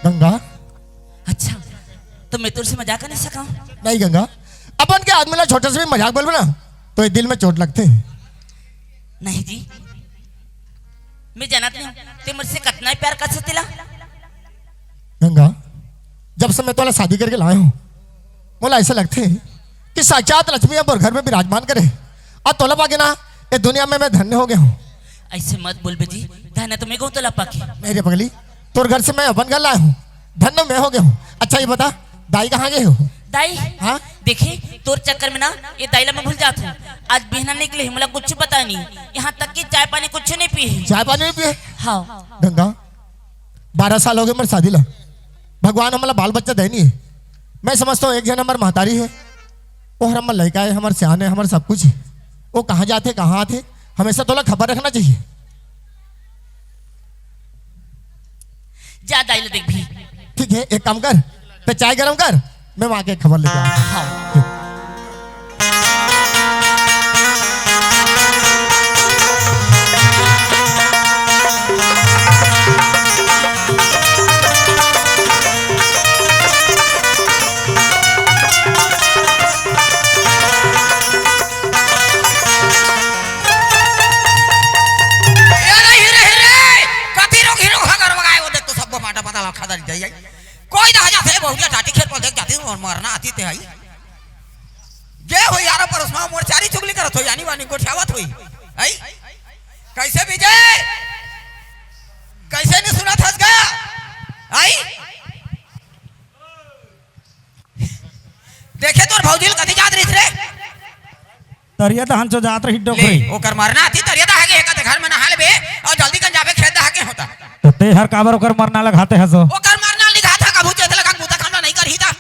गंगा। अच्छा तो मैं तुझसे मजाक नहीं सका। नहीं गंगा, अपन के आदमी ना छोटे से भी मजाक बोल ना तो ये दिल में चोट लगते हैं। नहीं जी, मैं जानत नहीं ते मुझसे कितना ही प्यार कर सकतेला। गंगा, जब से मैं तोला शादी करके लाया हूँ बोला ऐसा लगते है कि साक्षात लक्ष्मी अब घर में विराजमान करे और तोला पाके ना ये दुनिया में मैं धन्य हो गया हूँ। ऐसे मत बोल बेजी, धन्य तो मैं कहूँ तो लपा की मेरे पगली, तोर घर से मैं अपन घर लाया हूँ, धन्य मैं हो गया हूँ। अच्छा ये बता दाई कहाँ गए हो? दाई हाँ देखी तोर चक्कर में ना ये दाईला मैं भूल जाता हूँ। आज बिहना निकले मला कुछ पता नहीं, यहाँ तक कि चाय पानी कुछ नहीं पी। चाय पानी नहीं पिए? हाँ गंगा 12 साल हो गए मेरे शादी ला, भगवान हमारा बाल बच्चा दे नहीं है। मैं समझता हूँ एक जन हमारी महतारी है और हमारा लड़का है, हमारे सियान है, हमारे सब कुछ है। वो कहाँ जाते कहाँ आते हमेशा थोड़ा खबर रखना चाहिए। जा दाईला देख भी। ठीक है एक काम कर, तो चाय गरम कर, मैं वहां के खबर लेके आता हूं। हाँ कोई ना जाते बहुरिया टाटी खेत पर देख जाती और मरना आती थे आई जे हो यार परसमा मोर चारी चुगली करत हो यानी वानी गोठियावत हुई आई कैसे विजय कैसे नहीं सुना था गा आई देखे तोर भौजील कथी जात रही रे तरिया दहन चो जात रही डोकरी ओकर मरना आती तरिया दा है के घर में नहा लेबे और जल्दी कन जाबे खेत दा के होता तो ते हर काबर ओकर मरना लगाते हसो ओकर मरना लिखा था कबू चेत लगा बूता काम नहीं करही ता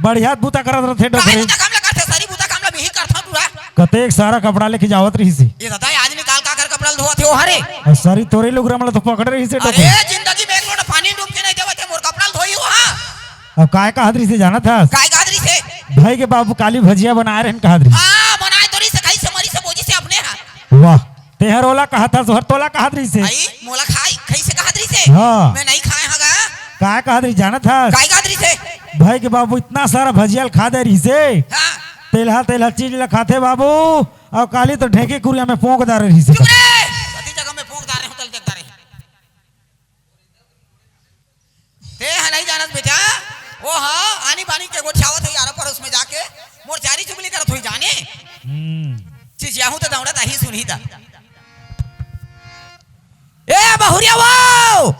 बढ़िया बूता करत रथे काहे डोकरी बूता काम करते सारी बूता काम भी करथा पूरा कतेक सारा कपड़ा लेके जावत रही सी ये दादा आज निकाल का कर कपड़ा धोआ थे ओ हरे और सारी तोरे लोग रमला तो पकड़ रही से डोकरी। अरे जिंदगी में एक लोटा पानी डूब के नहीं देवते मोर कपड़ा धोई हो हां अब काय का हदरी से जाना था काय गादरी से भाई के बाबू काली भजिया बना रहे हैं कहादरी। हां बनाए तोरी से खाई से मरी से बोजी से अपने हां वाह तेहर ओला कहा था सोहर तोला कहादरी से आई मोला खाई से गादरी से हाँ। मैं नहीं खाए हागा काय कहादरी जाना था काय गादरी से भाई के बाबू इतना सारा भजिया खा दे रही से हां तेलहा चीज ला खाते बाबू और काली तो ढेके कुरिया में पोंक दार रही से चुप रे कति जगह में पोंक दारे होटल देखता रे ते है नहीं जानत बेटा ओ हां आनी बानी के गोछावत है यार पर उसमें जाके मोर चारी चुगली करत होई जाने चीज याहू तो दौड़त आही सुनही ता ए बहुरिया वो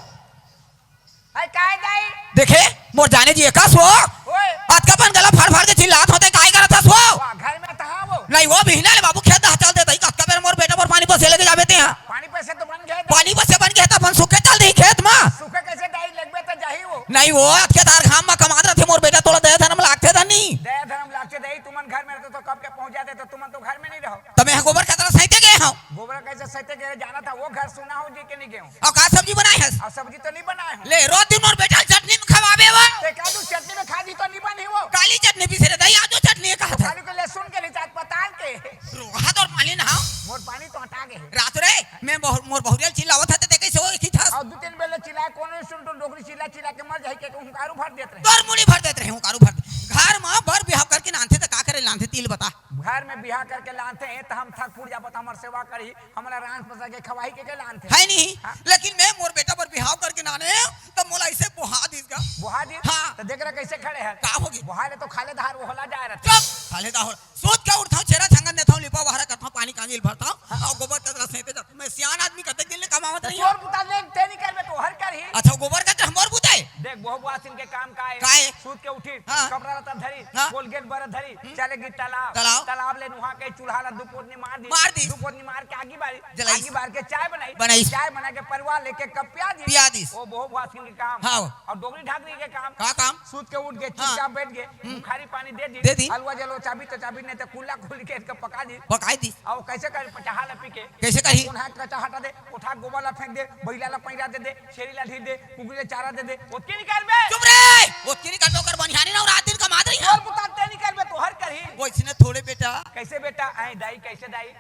अरे काय दाई देखे मोर जाने जी एकास वो ओए आज का पन गला फाड़ फाड़ के चिल्लात होते काय करत हस वो वाह घर में तहा वो नहीं वो बिहना ले बाबू खेत दा चल देतई कक्का बेर मोर बेटा मोर पानी पर से लेके जाबे ते हां पानी पे से तो बन गए पानी पर से बन के त अपन सुखे चल दे खेत में सूखे कैसे दाई लगबे तो जाही वो नहीं वो खेतार घाम में कमात रथे मोर बेटा तोला दया धर्म लागथे धनी दया धर्म लागते दई तुमन घर में रहते तो कब के पहुंच जाते तो तुमन तो घर में नहीं रहो तमे गोबर का तरह सहिते गए हो गोबर कैसे सहते गए जाना था वो घर सुना हो जी के नहीं गए और का सब्जी बनाए हस और सब्जी तो नहीं बनाए हो ले रोज दिन मोर बेटा चटनी में खवाबे वो ते का तू चटनी में खा दी तो नहीं बनी वो काली चटनी भी से दई आजो चटनी कहा था पानी को लहसुन के लिए चाट पताल के रोहा और पानी ना मोर पानी तो हटा गए रात रे मैं मोर बहुरियल चिल्लावत था ते कैसे हो एक ही था और दो तीन बेले चिल्लाए कोनो सुन तो डोगरी चिल्ला चिल्ला के मर जाई के हुंकारू भर देत रहे तोर मुड़ी भर देते रहे हूं कारू भर घर में बर बिहाव करके नांथे त का करे लांथे तिल बता घर में बिहार करके लानते हैं तो हम थक फूट जाबत हमर सेवा करी हमरा रांस पसा के खवाई के लानते है नहीं लेकिन मैं मोर बेटा पर बिहाव करके नाने तब मोला ऐसे बुहा दीसगा बुहा दी हाँ। तो देख रहा कैसे खड़े हैं का होगी बुहा ले तो खाले धार वो होला जाए रहते चुप खाले दा हो सोच के उठा छेरा छंगन देता हूं लिपा बहरा करता पानी कांजिल भरता और गोबर का तरह सहित जाता मैं सियान आदमी कते दिन ले कमावत रही चोर बुता ले ते नहीं करबे तो हर कर ही अच्छा गोबर का हमर बुताए देख बहु बुआसिन के काम का का है? सूत के उठी हाँ। कपड़ा रता धरी हाँ। कोलगेट बर धरी चले गी तालाब तालाब। ले नुहा के चूल्हा ला दुपोतनी मार दी दुपोतनी मार के आगी बारी जलाई। आगी बार के चाय बनाई। बनाई चाय बना के परिवार लेके कप पिया दी वो बहु बुआसिन के काम हाँ। और डोगरी ढाकरी के काम का काम सूत के उठ गए चुपचाप बैठ गए खारी पानी दे दे दी। दी हलवा जलो चाबी तो चाबी नहीं तो कुल्ला खोल के इसका पका दी पकाई दी और कैसे कर पचाहा ला पी के कैसे कही उन्हें कचा हटा दे उठा गोबर ला फेंक दे बैला ला पैरा दे दे छेरी ला ढीर दे कुकुर ले चारा दे दे ओती निकाल बे चुप रे वो किरी का टोकर बनिहानी ना रात दिन कमा रही है और बुताते निकाल बे तो हर कर ही वो इसने थोड़े बेटा कैसे बेटा ऐ दाई कैसे दाई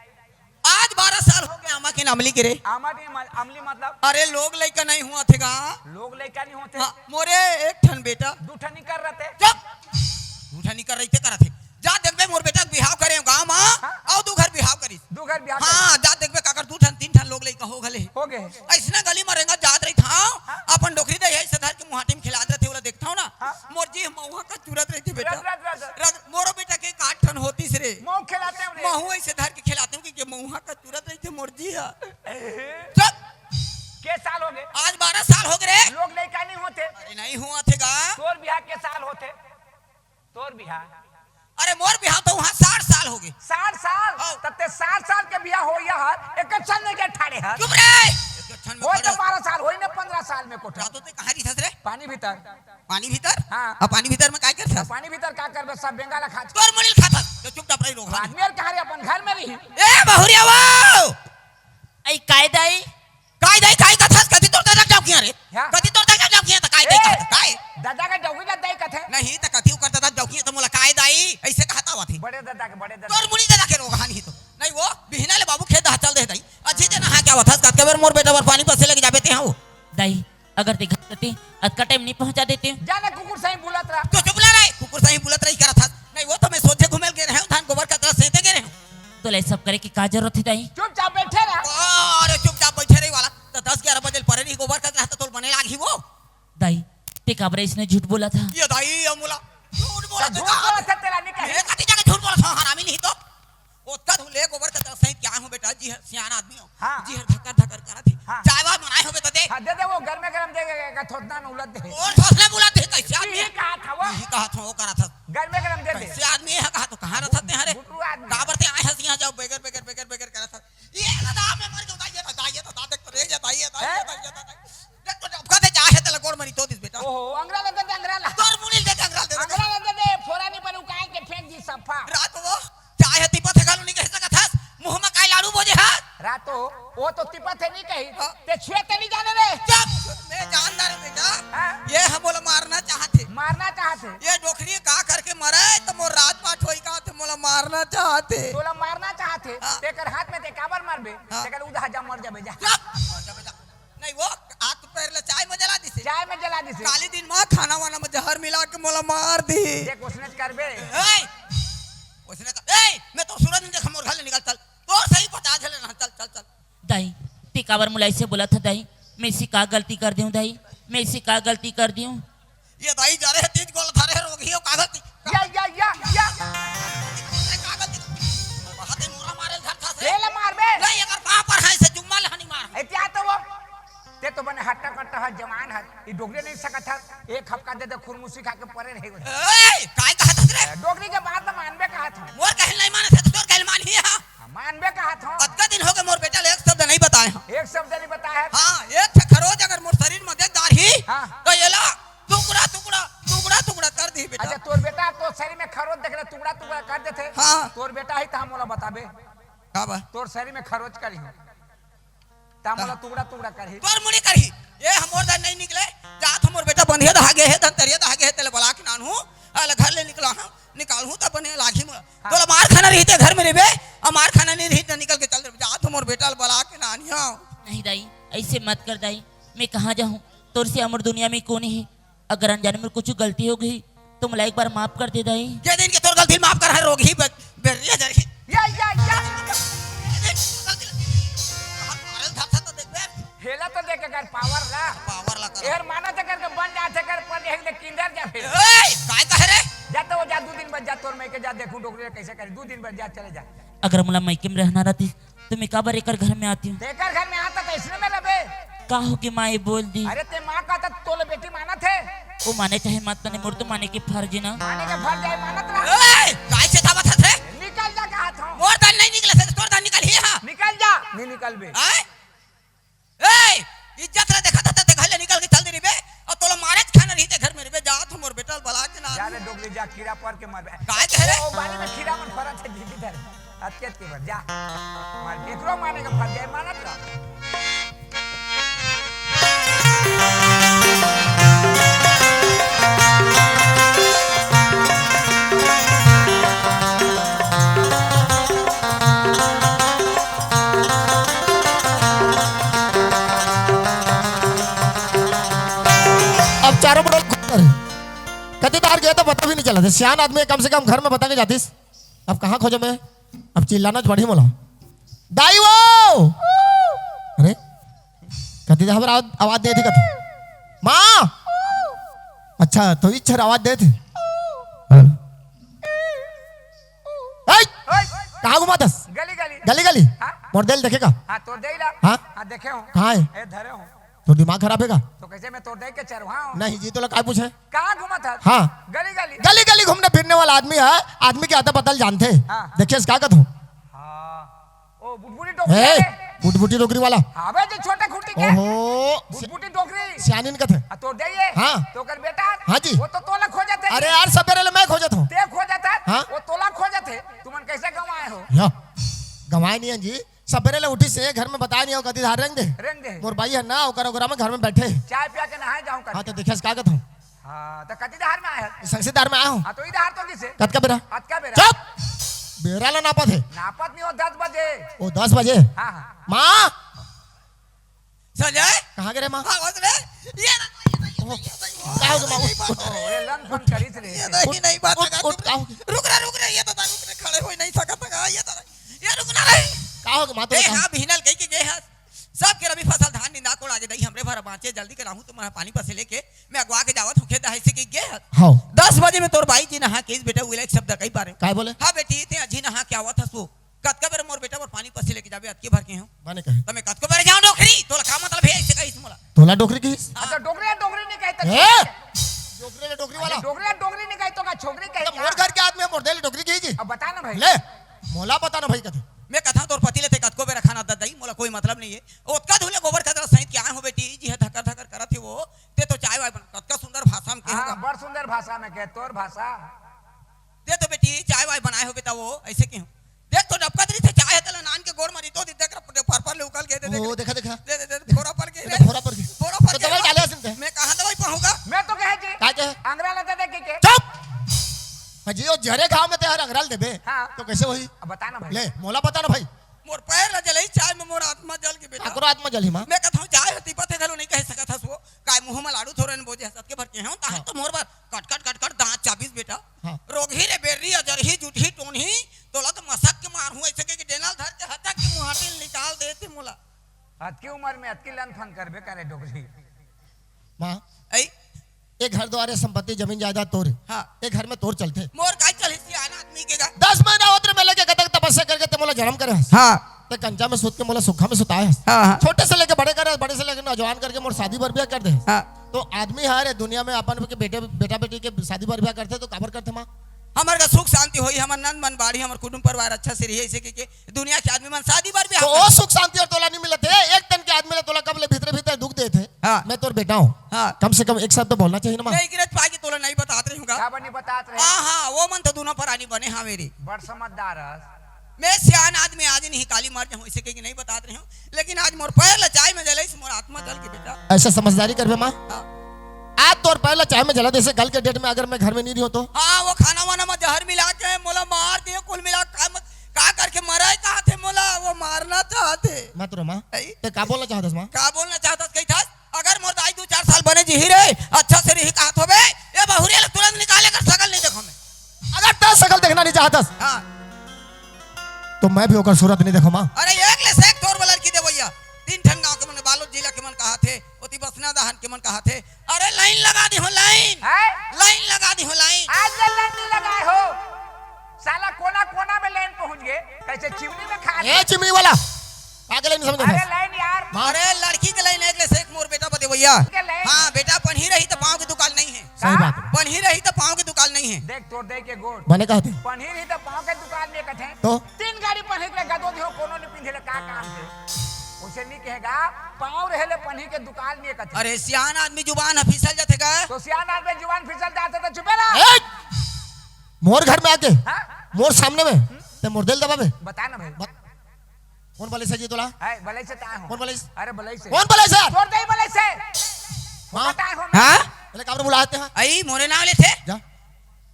आज 12 साल हो गए अम्मा के नामली गिरे आमली अमली मतलब अरे लोग लइका नहीं हुआ थे गा लोग ले लड़का नहीं होते हाँ, मोरे एक ठन बेटा दूठा नहीं कर रहे थे चुप झूठा नहीं कर रही थे करत थे जा देखबे मोर बेटा बिहाव करे गांव में हाँ? और दू घर बिहाव करी दो घर ब्याह हाँ जा देखबे काकर दू ठन तीन ठन लोग लइका हो गले हो गए ऐसना गली में रहेगा जात रही था अपन डोकरी दे ऐसे धर के मुहाटी में खिलात रहते ओला देखता हूं ना हाँ? मोर जी महुआ का तुरत रही थी बेटा रद। मोरो बेटा के काट ठन होती से रे मुंह खिलाते हैं महू ऐसे धर के खिलाते हूं कि महुआ का तुरत रही थी मोर जी चुप के साल हो गए आज 12 साल हो गए लोग लड़का नहीं होते अरे नहीं हुआ थेगा तोर बिहार के साल होते तोर बिहार अरे मोर बिहाव तो वहां 60 साल हो गए 60 साल हाँ। तब ते 60 साल के बियाह हो यार एक क्षण में के ठाड़े हर चुप रे एक क्षण में हो तो खड़े। 12 साल होई ना 15 साल में कोठा रातों ते कहां रिसस रे पानी भीतर पानी भीतर हाँ। अब पानी भीतर में काय करथस पानी भीतर का करबे सब बेंगाला खा तोर मुनिल खाता तो चुपचाप रही लोग आदमी और कहां रे अपन घर में रही ए बहुरिया वो आई कायदाई काय दई काय कथस कथि तोर तक जाव किया रे हाँ। कथि तोर तक जाव किया त काय दई कहत काय दादा का डौगी का दई कथे नहीं त कथि करता था जाव किया त मोला काय दई ऐसे कहता हुआ थी बड़े दादा के बड़े दादा तोर मुनि दादा के रोग हानि तो नहीं वो बिहना ले बाबू खेत चल दे दई अच्छी जना हां क्या वथस कत के बेर मोर बेटा वर पानी पसे लेके जाबे ते हां दाई अगर ते घर करते आज का टाइम नहीं पहुंचा देते जाने कुकुर सही बुलत रहा तो चुप ला रे कुकुर सही बुलत रही करत था नहीं वो तो मैं सोचे घुमेल के रहे धान गोबर का तरह सेते के रहे तो ले सब करे की का जरूरत है दाई चुपचाप बैठे रहा अरे चुपचाप बैठे रही वाला तो 10-11 बजे परे नहीं गोबर का रहता तो बने लागी वो दाई ते काबरे इसने झूठ बोला था ये दाई अमूला झूठ बोला झूठ बोला था तेरा निकल ये कति जगह झूठ बोला था हरामी नहीं तो ओत्ता तू ले गोबर का तरह सही क्या हूं बेटा जी सियाना आदमी हो हाँ। जी धक्का धक्का करा थी हाँ। चायवा बनाए होबे तो दे हाँ दे दे वो घर में गरम देगा का थोतना न उलट दे और सोचने बुला थे कैसे आदमी यही कहा था वो यही कहा था वो करा था घर में गरम दे दे कैसे आदमी है कहा तो कहां रहता ते हरे गुटरू आदमी काबर ते आए हंस यहां जाओ बेगर बेगर बेगर बेगर करा था ये दादा मैं मर गया दाई तो देख तो रे दाई देख तो अब कहते चाहे ते लगोड़ मरी तो दिस बेटा ओहो अंगरा दे दे अंगरा ला तोर मुनिल दे अंगराल दे अंगरा दे दे फोरानी पर उकाल के फेंक दी सफा रात वो चाहे तिपत है गालू नहीं कह सकत हस मुंह में काय लाड़ू बोझे हाथ रातो वो तो तिपत है नहीं कही हाँ। ते छुए ते नहीं जाने रे चुप मैं जानदार बेटा हाँ। ये हम बोला मारना चाहते मारना चाहते ये डोकरी का करके मरे तो मोर रात पाठ होई का थे मोला मारना चाहते तोला मारना चाहते हाँ। तेकर हाथ में ते काबर मारबे हाँ। तेकर उधा जा मर जाबे जा चुप नहीं वो आग पैर ले चाय में जला दिसे चाय में जला दी से काली दिन मां खाना वाना में जहर मिला के मोला मार दी देख उसने करबे ए उसने कहा ए मैं तो सूरज देख मोर घर ले निकल चल तो सही पता चले ना चल चल चल दाई ते काबर मुलाई से बोला था दाई मैं इसी का गलती कर दूं दाई मैं इसी का गलती कर दूं ये दाई जा रहे तेज गोल थारे रोगी हो कागज या कागज हाथे मोरा मारे घर था से तेल मारबे नहीं अगर पाप पर है से जुम्मा लहनी मार एतिया तो वो ते तो बने हट्टा कट्टा है जवान है ई डोगरे नहीं सकत है एक हफ्ता दे दे खुरमुसी खा के परे रह गए ए काय कहत रे डोगरी के बात तो मानबे कहा था मोर कहल नहीं माने थे तोर कहल मान ही हां मानबे कहा था अत्ता दिन हो गए मोर बेटा ले एक शब्द नहीं बताए हां एक शब्द नहीं बताया हां एक खरोज अगर मोर शरीर में देख दाढ़ी हाँ। तो येला टुकड़ा टुकड़ा टुकड़ा टुकड़ा कर दी बेटा अच्छा तोर बेटा तो शरीर में खरोच देख रहे टुकड़ा टुकड़ा कर देते हाँ। तोर बेटा ही था मोला बताबे का बा तोर शरीर में खरोच करी ता मोला टुकड़ा टुकड़ा करी तोर मुनी करही ये हमोर दा नहीं निकले जात हमोर बेटा बंधिया धागे है तरिया धागे है तेले बला के नानू अल घर ले निकला हां निकाल हूं त बने लागी में तोला मार खाना रहीते घर में रहबे और मार खाना नहीं रही त निकल के चल जात हमोर बेटा बला के नानिया नहीं दाई ऐसे मत कर दाई मैं कहाँ जाऊँ तोर से अमर दुनिया में कौन है अगर अनजाने में कुछ गलती हो गई तो मला एक बार माफ कर दे दाई ये दिन के तोर गलती माफ कर है रोगी बेरिया जरी या मारल धरता तो देखबे हेला तो देख अगर पावर ला पावर ला कर एहर माना ते करके बन जाते कर पर एक ले किंदर जा फिर ए काय कह रे जा तो वो जा 2 दिन बाद जा तोर मैं के जा देखूं डोगरे कैसे करे 2 दिन बाद जा चले जा अगर मुला मायके में रहना रहती तो मैं काबर एक घर में आती हूँ तेकर घर में आता तो इसने में रबे का हो कि माँ ये बोल दी अरे ते मां का तो तोले बेटी माना थे वो माने चाहे मत माने मोर तो माने की फर्ज ना माने के फर जाए मानत रहा ए काय से था बता थे निकल जा कहा था मोर दान नहीं निकले से तोर दान निकल ही हां निकल जा नहीं निकल बे आए ए इज्जत रे देखा था ते घर ले निकल के चल दे रे बे और तोला मारे खाना रही ते घर में रे बे जा तू मोर बेटा बला के ना जा रे डोगरी जा कीड़ा पर के मार काय कह रे ओ बानी में कीड़ा मन फरत है दीदी धर अत्यत के बर जा मार एकरो माने का फर जाए मानत रहा चारों बड़ों घूम रहे कति बार गया तो पता भी नहीं चला था सियान आदमी है, कम से कम घर में बता के जातीस अब कहाँ खोजो मैं अब चिल्लाना बढ़ी मोला दाई वो अरे कति हमार आवाज दे थी कति माँ अच्छा तो इच्छर आवाज दे थी कहाँ घुमा दस गली गली गली गली हाँ? मोरदेल देखेगा हाँ तोड़ दे ला हाँ? हाँ देखे हूँ कहाँ है ए धरे हूँ तो दिमाग खराब है तो कैसे मैं तोड़ दे के चरवा हूँ नहीं जी तो लोग काय पूछे कहाँ घुमा था हाँ गली गली गली गली घूमने फिरने वाला आदमी है आदमी के आता पता जानते हाँ। देखिए क्या कहता हूँ हाँ ओ बुटबुटी टोकरी बुटबुटी टोकरी वाला हाँ बे जो छोटे खुटी के ओहो बुटबुटी टोकरी सियानिन का थे हाँ तोड़ दे ये हाँ। तो कर बेटा हाँ जी। वो तो तोला खो जाते अरे यार सवेरे मैं खोजत हूँ ते खो जाता हाँ। वो तोला खो जाते तुमन कैसे गंवाए हो या गवाए नहीं है जी सवेरे ले उठी से घर में बताया नहीं हो कति धार रंग दे रेंग दे मोर भाई है ना ओकरा ओकरा में घर में बैठे चाय पिया के नहाए जाऊं कर हाँ तो देखिए क्या कहता हूँ हाँ तो कति धार में आया संसीदार में आया हूँ हाँ तो इधर तो किसे कत का बेरा आज का बेरा चुप बेरा ला नापा थे नापत नहीं हो 10 बजे वो 10 बजे हाँ हाँ माँ संजय कहाँ गए माँ आवाज रे ये ना क्या हो गया माँ उठ ओए लन फोन करी थे ये नहीं नहीं बात उठ लगा उठ क्या हो गया रुक रे ये तो रुक रे खड़े हो नहीं सकता का ये रुक ना रे क्या हो गया माँ तो ए बताओ। हां बिहनल कह के गए हां सब के रबी फसल धान निंदा कोड़ आगे दई हमरे भर बांचे जल्दी कराहू तुम्हारा पानी पसे लेके मैं अगवा के जावत हूं खेत है से के गए हाँ 10 बजे में तोर भाई जी नहा के इस बेटा उले एक शब्द कई बारे काय बोले हां बेटी थे अजी नहा के आवत हसो कतका बेर मोर बेटा और पानी पसे लेके जाबे अतके भर के हूं माने कहे तमे कतको बेर जाओ डोखरी तोला का मतलब है ऐसे कहिस मोला तोला डोकरी की हाँ तो डोगरे डोगरे नहीं कहते ए डोकरी ले डोकरी वाला डोगरे डोगरे नहीं कहते का छोकरी तो कहते मोर घर के आदमी मोरदेल डोकरी की जी अब बता ना भाई ले मोला पता ना भाई कथे मैं कथा तोर पति लेते कतको बेर खाना दई मोला कोई मतलब नहीं है ओतका धुले गोबर खतरा सहित क्या हो बेटी जी है धक्कर धक्कर करत है वो ते तो चाय वाय बन कतका सुंदर भाषा में हाँ कहेगा बड़ सुंदर भाषा में कह तोर भाषा दे तो बेटी चाय वाय बनाए हो बेटा वो ऐसे क्यों देख तो डबका दरी से चाय तला नान के गोड़ मरी तो देख पर ले उकल के दे ओ देखा देखा दे दे दे फोरा पर के फोरा पर की फोरा पर तो दवाई डाले सिंते मैं कहां दवाई पाऊंगा मैं तो कहे जी काय कहे अंग्रेज लेते देख के चुप जी ओ जरे गांव में ते हर अंगराल देबे हाँ। तो कैसे होई अब बता ना भाई ले मोला पता ना भाई मोर पैर ल जलई चाय में मोर आत्मा जल के बेटा ठाकुर आत्मा जली मां मैं कहता हूं चाय हती पते घलो नहीं कह सकत हस वो काय मुंह में लाडू थोरन बोझे हसत के भर के हूं ता तो मोर बार कट कट दांत 24 बेटा हाँ। रोगी रे बेरी अजरही जुठी टोनही तोला तो मसक के मार हूं ऐसे के डेनाल धर के हटा के मुहाटिल निकाल देते मोला आज की उम्र में अतकी लन फन करबे करे डोगरी मां ऐ एक घर द्वारे संपत्ति जमीन जायदाद तोर हां एक घर में तोर चलते मोर काय चल हिस्सी आना आदमी के गा 10 महीना होत्र में लेके कतक तपस्या करके ते मोला जन्म करे हां ते कंचा में सूत के मोला सुखा में सुताए हां छोटे से लेके बड़े करे बड़े से लेके नौजवान करके मोर शादी बर ब्याह कर दे हां तो आदमी है दुनिया में अपन के बेटा बेटी के शादी बर ब्याह करते तो काबर करते मां हमर का सुख शांति होई हमर नन मन बाड़ी हमर कुटुंब परिवार अच्छा से रही ऐसे के दुनिया के आदमी मन शादी बार भी तो ओ सुख शांति और तोला नहीं मिलते एक तन के आदमी ने तोला कब ले भीतर भीतर दुख देते हाँ। मैं तोर बेटा हूं हाँ। कम से कम एक शब्द तो बोलना चाहिए ना मां नहीं गिरज पागी तोला नहीं बतात रही हूंगा क्या बनी बतात रहे हां हां वो मन तो दोनों परानी बने हां मेरी बड़ समझदार हस मैं सियान आदमी आज नहीं काली मर जाऊं इसे के नहीं बतात रही हूं लेकिन आज मोर पैर लचाई में जले मोर आत्मा जल के बेटा ऐसा समझदारी करबे मां हाँ। आज तोर पहला चाय में जला जैसे कल के डेट में अगर मैं घर में नहीं रही हो तो हाँ वो खाना वाना में जहर मिला के मोला मार दिए कुल मिला का करके मराए कहा थे मोला वो मारना चाहते मैं तो मां ऐ? ते का बोलना चाहत मां का बोलना चाहता कही था अगर मोर दाई 2-4 साल बने जी रे अच्छा से रही कहा तो बे ये बहुरिया लोग तुरंत निकाले कर सकल नहीं देखो मैं अगर तेरा शकल देखना नहीं चाहता हाँ तो मैं भी होकर सूरत नहीं देखो मां अरे एक ले सेक तोर बलर की दे भैया 3 ठन गांव के मन बालोद जिला के मन कहा थे ओती बसना दहन के मन कहा थे अरे लाइन लगा दी हो लाइन है लाइन लगा दी हो लाइन आज लाइन नहीं लगाए हो साला कोना कोना में लाइन पहुंच गए कैसे चिमनी में खा ए चिमनी वाला आगे नहीं समझ अरे लाइन यार अरे लड़की के लाइन एक ले सेक मोर बेटा बते भैया के लाइन हाँ बेटा पन्ही रही तो पाँव की दुकान नहीं है सही बात है पन्ही रही तो पाँव की दुकान नहीं है देख तोड़ दे के गोड़ मैंने कहा थे पनीर ही तो पाँव के दुकान में कथे तो 3 गाड़ी पनीर के गदो दियो कोनो ने पिंधले का काम है उसे नहीं कहेगा पाँव रहले पनीर के दुकान में कथे अरे सियान आदमी जुबान हफिसल जाते का तो सियान आदमी जुबान फिसल जाते तो चुपे ना ए! मोर घर में आके हाँ? मोर सामने में ते मोर दिल दबावे बता ना भाई कौन बोले से जी तोला है भले से ता हूं कौन बोले अरे भले से कौन बोले से तोड़ दे भले से मां बता हूं हाँ पहले काबर बुलाते हैं आई मोरे नाम ले थे जा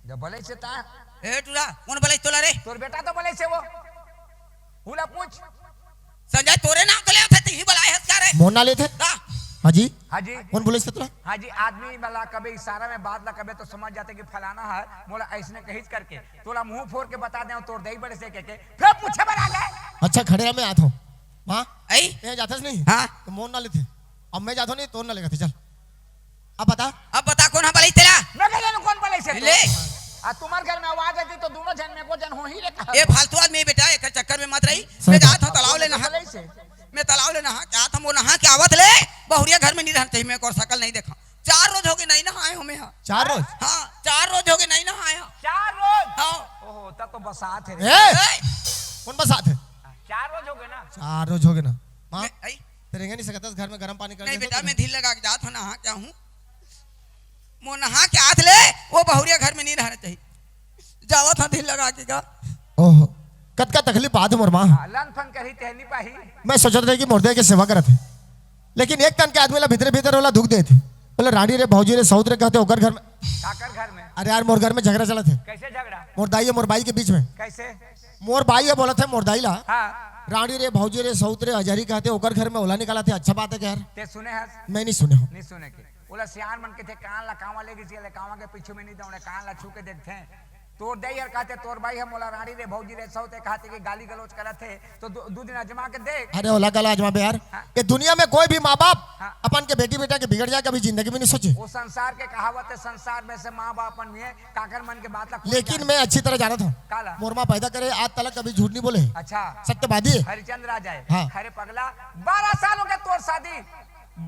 जब भले से ता ए टूरा कौन बोले तोला रे तोर बेटा तो भले से वो हुला पूछ संजय तोरे नाम तो ले थे ही बुलाए हस क्या रे मोर ना लेते हाँ हाँ जी हाँ जी कौन बोले इसके तुला हाँ जी आदमी वाला कभी इशारा में बात ला कभी तो समझ जाते कि फलाना है बोला ऐसने कहित करके तोला मुंह फोड़ के बता दे तोड़ दे बड़े से के फिर पूछे बना गए अच्छा खड़े मैं आता हूँ हाँ ऐ ये जाता नहीं हाँ तो मोन ना लेते अब मैं जाता हूँ नहीं तो ना लेगा थे चल अब बता अब बता कौन है बलई तेरा मैं कह जानो कौन बोले से ले आ तुम्हारे घर में आवाज आती तो दोनों जन में को जन हो ही रे कहा ये फालतू आदमी बेटा एक चक्कर में मत रही सही मैं बात। जात हूं तालाब ले नहा बोले से मैं तालाब ले नहा क्या था वो नहा के आवत ले बहुरिया घर में नहीं रहते मैं और शकल नहीं देखा 4 रोज हो गए नहीं नहाए हूं मैं हाँ 4 रोज हाँ 4 रोज हो गए नहीं नहाए हाँ 4 रोज हाँ ओहो तब तो बसात है ए ऐ, कौन बसात है 4 रोज हो गए ना 4 रोज हो गए ना माँ ऐ, तेरे नहीं सकता घर में गर्म पानी कर नहीं दे बेटा मैं ढील लगा के जात हूं नहा क्या हूं वो नहा के आत ले वो बहुरिया घर में नहीं रहना चाहिए जावत हाँ ढील लगा के का ओहो कत का तकलीफ बात है मोर माँ लन फन करी तेहनी पाही मैं सोचत रहे कि मुर्दे के सेवा करत है लेकिन एक तन के आदमी ला भीतर भीतर वाला दुख देते बोले रानी रे भौजी रे सौत रे कहते ओकर घर में काकर घर में अरे यार मोर घर में झगड़ा चला थे कैसे झगड़ा मोर दाई और मोर बाई के बीच में कैसे मोर बाई है बोला थे मोर दाई ला हाँ रानी रे भौजी रे सौत रे हजारी कहते ओकर घर में ओला निकाला थे अच्छा बात है क्या यार ते सुने हस मैं नहीं सुने हूँ नहीं सुने के बोला सियान मन के थे कान ला कावा लेके चले कावा के पीछे में नहीं दौड़े कान ला छू के देखते हैं तोर दई यार कहते तोर भाई हम बोला रानी रे भौजी रे सौते कहते कि गाली गलौज करत थे तो दो दिन अजमा के देख अरे ओला कला आजमा बे यार ये दुनिया में कोई भी माँ बाप अपन के बेटी बेटा के बिगड़ जाए कभी जिंदगी में नहीं सोचे वो संसार के कहावत है संसार में से माँ बाप अपन में काकर मन के बात ला खुद लेकिन जाने। मैं अच्छी तरह जाना था काला मोरमा पैदा करे आज तलक कभी झूठ नहीं बोले अच्छा सत्यवादी है हरिचंद्र आ जाए हाँ। अरे पगला 12 साल हो गए तोर शादी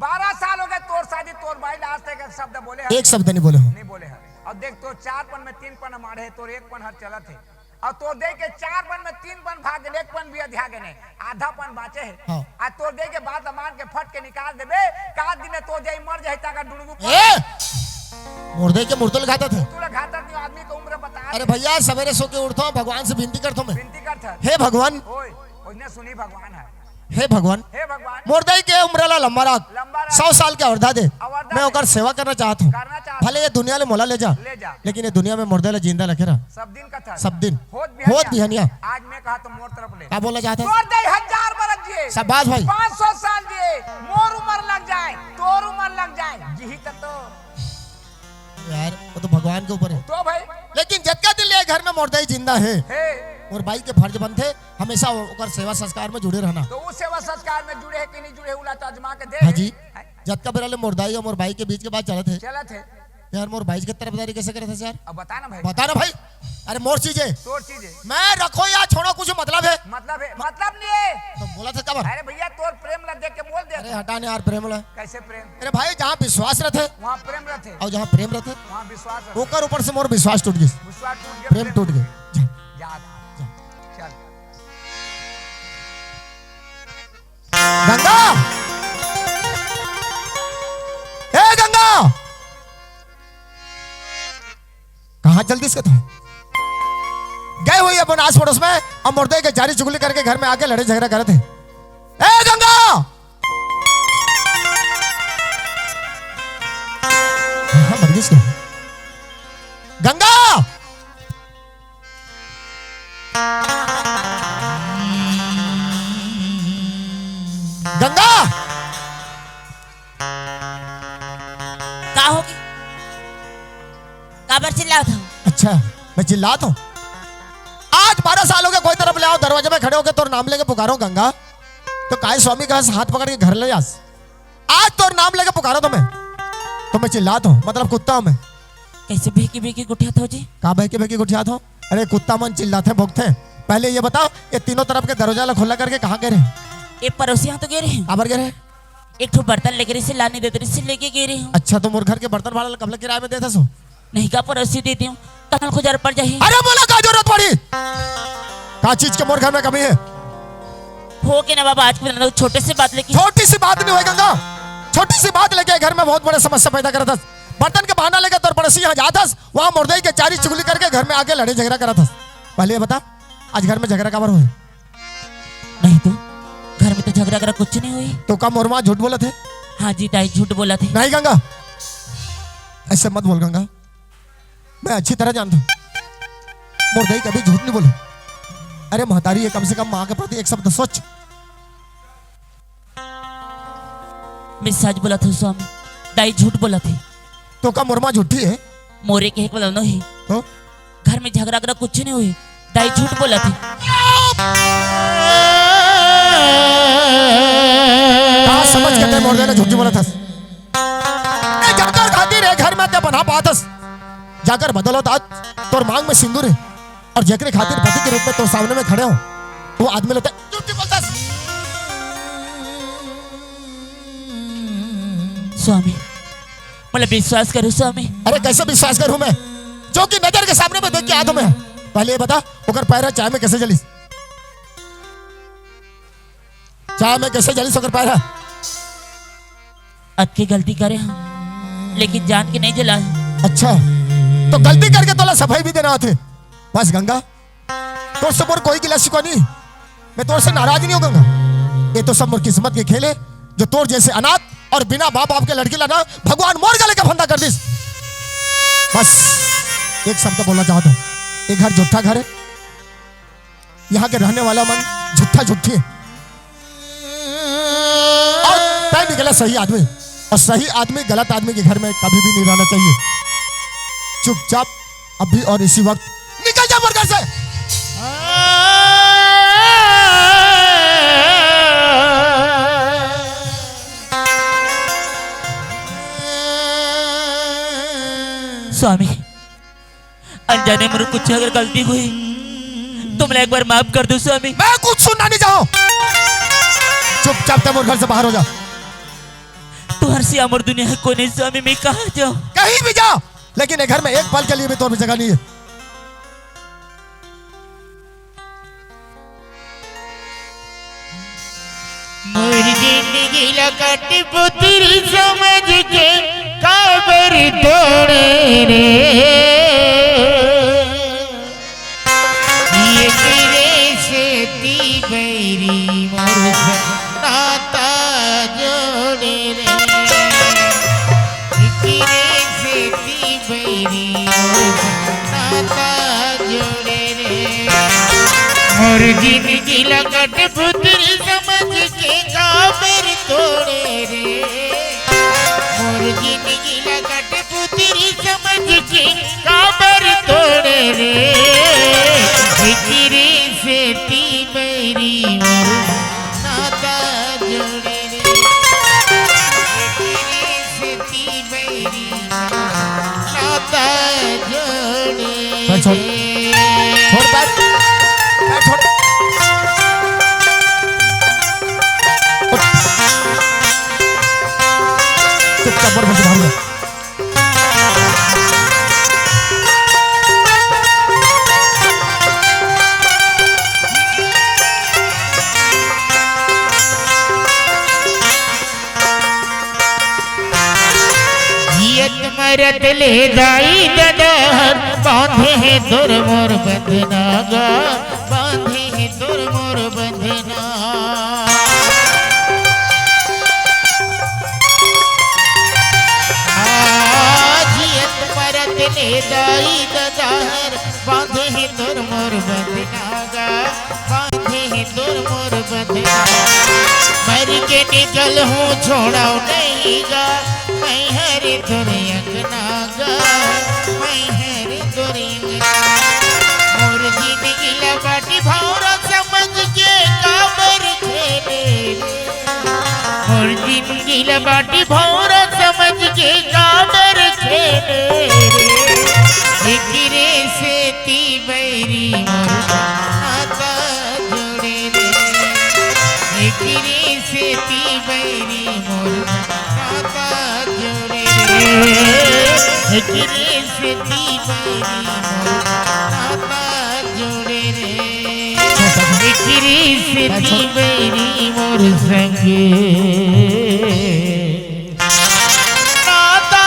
12 साल हो गए तोर शादी तोर भाई आज तक एक शब्द बोले हैं एक शब्द नहीं बोले हो नहीं बोले हैं और देख तो 4 पन में 3 पन हमारे है तोर 1 पन हर चलत है और तोर देख के 4 पन में 3 पन भाग गए 1 पन भी अध्या गए नहीं आधा पन बाचे है हाँ। आज तोर देख के बात मान के फट के निकाल देबे का दिन में तो जाई मर जाई ता का डुड़गु ए मुर्दे के मुर्दल खाता थे तू ला घातर नहीं आदमी को उम्र बता अरे भैया सवेरे सो के उठता हूँ भगवान से विनती करता हूँ मैं विनती कर था हे भगवान ओए उसने सुनी भगवान है हे भगवान हे भगवान मुर्दई के उम्र ला लंबा राख लंबा राख। 100 साल के औरदा दे औरदा मैं दे। ओकर सेवा करना चाहता हूँ करना चाहता भले ये दुनिया ले मोला ले जा ले जा लेकिन ये दुनिया में मुर्दे ला जिंदा रखे रहा सब दिन का था सब दिन होत होत बिहनिया आज मैं कहा तो मोर तरफ ले क्या बोला जाता है तोर दे 1000 बरस जिए शाबाश भाई 500 साल जिए मोर उम्र लग जाए तोर उम्र लग जाए जीही तो यार वो तो भगवान के ऊपर है तो भाई लेकिन जतका दिन ले घर में मुर्दई जिंदा है हे और भाई के फर्ज बनते हमेशा ओकर सेवा संस्कार में जुड़े रहना तो उस सेवा संस्कार में जुड़े है कि नहीं जुड़े उला तो अजमा के दे हाँ जी जतका बेरा ले मुर्दाई और मोर भाई के बीच के बात चला थे चला थे यार मोर भाई की तरफदारी कैसे करे थे यार अब बता ना भाई बता ना भाई अरे मोर चीज है तोर चीज है मैं रखो या छोड़ो कुछ मतलब है मतलब नहीं है तो बोला था कब अरे भैया तोर प्रेम ला देख के बोल दे अरे हटाने यार प्रेम ला कैसे प्रेम अरे भाई जहाँ विश्वास रहते वहाँ प्रेम रहते और जहाँ प्रेम रहते वहाँ विश्वास रहते ओकर ऊपर से मोर विश्वास टूट गई विश्वास टूट गया प्रेम टूट गई जा चल गंगा ए गंगा कहाँ जल्दी से तुम गए हुई अपन आस पड़ोस में और मुर्दे के जारी चुगली करके घर में आके लड़े झगड़ा करे थे ए गंगा हाँ, मर गई इसकी। गंगा गंगा का होगी काबर चिल्लाओ था अच्छा मैं चिल्लाता हूँ आज 12 साल हो गए कोई तरफ ले आओ दरवाजे में खड़े होके तोर नाम लेके पुकारो गंगा तो काय स्वामी का हाथ पकड़ के घर ले जास आज तोर नाम लेके पुकारो तो मैं चिल्लाता हूँ मतलब कुत्ता हूँ मैं कैसे बेकी बेकी गुठिया था जी कहा बह के गुठिया था अरे कुत्ता मन चिल्लाते भोगते पहले ये बताओ ये तीनों तरफ के दरवाजा खोला करके कहाँ गए रहे एक पड़ोसी यहाँ तो गए रहे काबर गए रहे एक ठो बर्तन लेके रही से लाने देते रही से लेके गए रही हूँ अच्छा तो मोर घर के बर्तन वाला कब लग किराए में देता सो नहीं का पड़ोसी देती हूँ कल को जरूर पड़ जाए अरे बोला क्या जरूरत पड़ी का चीज के मोर घर में कमी है हो के ना बाबा आज के दिन छोटे से बात लेके छोटी सी बात नहीं हुई गंगा छोटी सी बात लेके घर में बहुत बड़े समस्या पैदा करता बर्तन के बहाना लेकर तोर पड़ोसी यहाँ जाता वहां मुर्दई के चारी चुगली करके घर में आके लड़े झगड़ा करा था पहले ये बता आज घर में झगड़ा कबर हुए नहीं तो घर में तो झगड़ा करा कुछ नहीं हुई तो का मोरमा झूठ बोला थे हाँ जी ताई झूठ बोला थे नहीं गंगा ऐसे मत बोल गंगा मैं अच्छी तरह जानता हूँ मुर्दई कभी झूठ नहीं बोले अरे महतारी है कम से कम माँ के प्रति एक शब्द सोच मैं सच बोला था स्वामी, दाई झूठ बोला थी। तो का मुरमा झूठी है मोरे के एक बोला नहीं, तो घर में झगड़ा करा कुछ नहीं हुई, दाई झूठ बोला थी। कहाँ समझ के ते मुर्दे ने झूठी बोला था। ए जाकर खातिर है घर में ते बना पातस, जाकर बदलो तात तोर मांग में सिंदूर है और जेकरे खातिर पति के रूप में तोर सामने में खड़े हो वो आदमी लोग झूठी बोलता। स्वामी मतलब विश्वास करो स्वामी। अरे कैसे विश्वास करूं मैं जो कि नजर के सामने में देख के आया मैं। पहले ये बता ओकर पैरा चाय में कैसे जलिस, चाय में कैसे जलिस ओकर पैरा। अक्की गलती करे हम, लेकिन जान के नहीं जलाए। अच्छा तो गलती करके तोला सफाई भी देना थे बस। गंगा तोर से मोर कोई गिला शिकवा नहीं, मैं तोर से नाराज नहीं हो गंगा। ये तो सब मोर किस्मत के खेल है जो तोर जैसे अनाथ और बिना बाप बाप के लड़की लाना भगवान मोर गले का फंदा कर दिस। बस एक शब्द बोलना चाहता हूं, ये घर झूठा घर है, यहाँ के रहने वाला मन झूठा झूठी है और तय निकला सही आदमी, और सही आदमी गलत आदमी के घर में कभी भी नहीं रहना चाहिए। चुपचाप अभी और इसी वक्त निकल जा मेरे घर से। स्वामी अनजाने मेरे कुछ अगर गलती हुई तो मैं एक बार माफ कर दो स्वामी। मैं कुछ सुनना नहीं चाहूं, चुपचाप तुम घर से बाहर हो जा। तू हर सी अमर दुनिया है कोने स्वामी, मैं कहाँ जाऊं? कहीं भी जा, लेकिन ये घर में एक पल के लिए भी तोर जगह नहीं है। मोर जिंदगी लकट पुत्री समझ के काबर तोड़े रे, ये तेरे से ती बैरी मोर नाता जोड़े रे, तेरे से ती बैरी मोर नाता जोड़े रे। मोर जिंदगी लकट पुत्री समझ के काबर तोड़े रे, मोर जिंदगी लकट पुत्री समझ के काबर तोड़े रे, तेरे से ती बैरी मोर नाता जोड़े रे, तेरे से ती बैरी नाता जोड़े छोड़ छोड़ पैर, पैर छोड़। चुपचाप घर से बाहर जा। मरत ले जाई दडहर, बांधे है दुर मोर बंधना गा, बांधे है दुर मोर बंधना। जियत मरत ले जाई दडहर, बांधे है दुर मोर बंधना गा, बांधे है दुर मोर बंधना। मर के निकल हूँ छोड़ा नहीं गा, मैं हरे दुर्यंगना गा, मैं हरे दुर्यंगना। मोर जिंदगी लबाटी भौरा समझ के काबर खेले रे, मोर जिंदगी लबाटी भौरा समझ के काबर खेले रे, एकरे से ती बैरी मोर नाता जोड़े रे, एकरे से ती बैरी मोर नाता जोड़े रे, एकरे से ती बैरी मोर नाता जोड़े रे, एकरे से ती बैरी मोर संगे नाता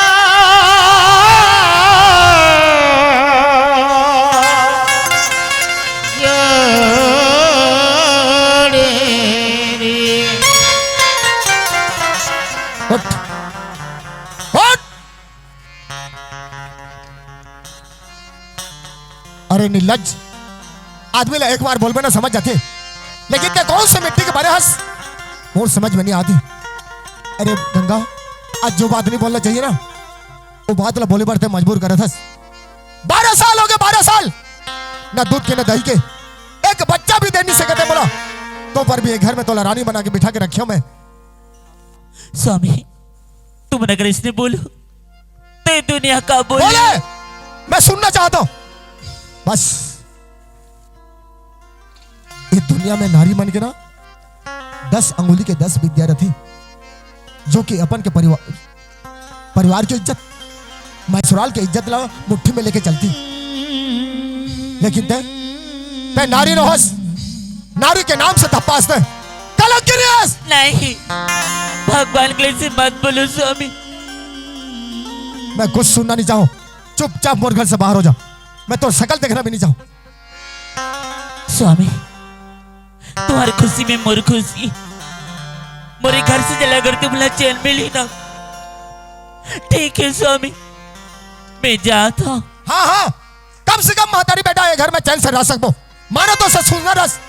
जोड़े रे। उठ, उठ। अरे निर्लज आदमी ला एक बार बोलबे ना समझ जाते, लेकिन ते कौन से मिट्टी के बारे हंस मोर समझ में नहीं आती। अरे गंगा, आज जो बात नहीं बोलना चाहिए ना, वो बात ला बोले बढ़ते मजबूर करे थस। 12 साल हो गए, 12 साल, ना दूध के ना दही के, एक बच्चा भी दे नहीं सकते बोला, तो पर भी एक घर में तो रानी बना के बिठा के रखियो मैं। स्वामी, तुम अगर इसने बोलो तो दुनिया का बोले। बोले, मैं सुनना चाहता हूं। बस ये दुनिया में नारी बन के ना 10 अंगुली के 10 विद्यार्थी, जो कि अपन के परिवार की इज्जत, मैसुराल की इज्जत ला मुट्ठी में लेके चलती, लेकिन ते नारी रोहस, नारी के नाम से धप्पास दे, कलंक की रियास। नहीं, भगवान के लिए से मत बोलो स्वामी। मैं कुछ सुनना नहीं चाहूं, चुपचाप मोर घर से बाहर हो जा, मैं तो शकल देखना भी नहीं चाहूं। स्वामी, तुम्हारी खुशी में मोर खुशी, मोरे घर से चला कर तुमला चैन मिली ना। ठीक है स्वामी, मैं जाता हूं। हाँ हाँ, कम से कम महतारी बेटा ये घर में चैन से रह सको, मानो तो सुनना रस,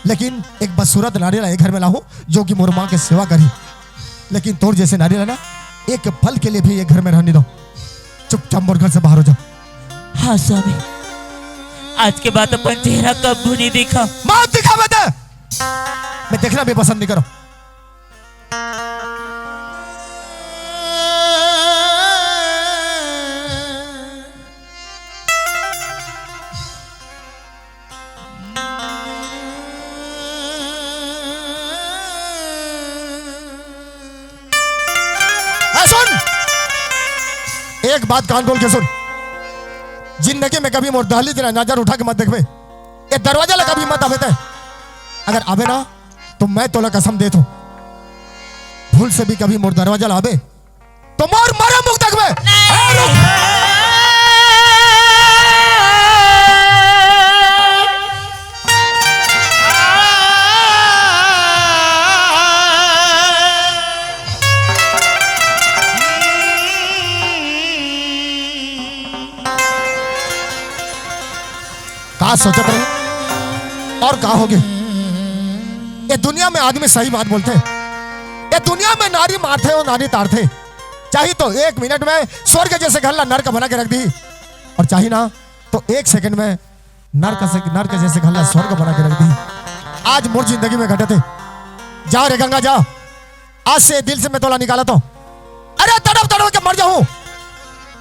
लेकिन एक बदसूरत नारी ला घर में लाऊं जो कि मोर मां की सेवा करी, लेकिन तोर जैसे नारी ला ना एक पल के लिए भी ये घर में रहने दो। चुपचाप मोर घर से बाहर हो जाओ। हाँ स्वामी, आज के बाद अपन चेहरा कब नहीं देखा। मत दिखा बता, मैं देखना भी पसंद नहीं करो। सुन, एक बात कान खोल के सुन, जिंदगी में कभी मोर दहली तेरा नजर उठा के मत देखबे, ये दरवाजा लगा कभी मत आवे ते, अगर आवे ना तो मैं तोला कसम देत हूं, भूल से भी कभी मोर दरवाजा ला आवे तो मोर मारा मुख देखबे। कहा सोचत रहे और कहा होगे। ये दुनिया में आदमी सही बात बोलते हैं, ये दुनिया में नारी मारते और नारी तारते, चाहिए तो 1 मिनट में स्वर्ग जैसे घर ला नरक बना के रख दी, और चाहिए ना तो 1 सेकंड में नरक जैसे घर ला स्वर्ग बना के रख दी। आज मोर जिंदगी में घटे थे। जाओ रे गंगा जाओ, आज से दिल से मैं तोला निकाला तो अरे तड़प तड़प के मर जाऊं,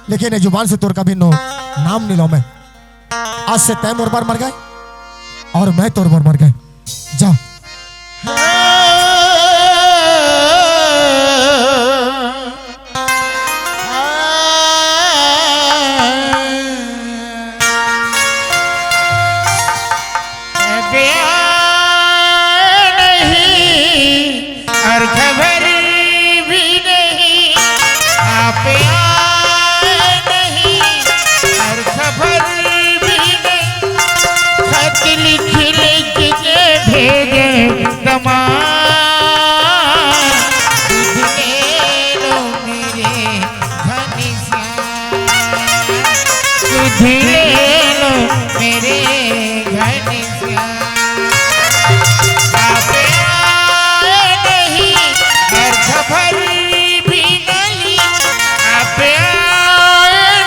लेकिन ये जुबान से तोर कभी नाम नहीं लो मैं। आज से तय मोर पर मर गए और मैं तोर पर मर गए। जा और खबर भी नहीं, आप नहीं और खबर भी नहीं, खत लिख लिख के भेजे तमाम, सुध ले लो मेरे घनश्याम, आप आए नहीं और खबर भी नहीं, आप आए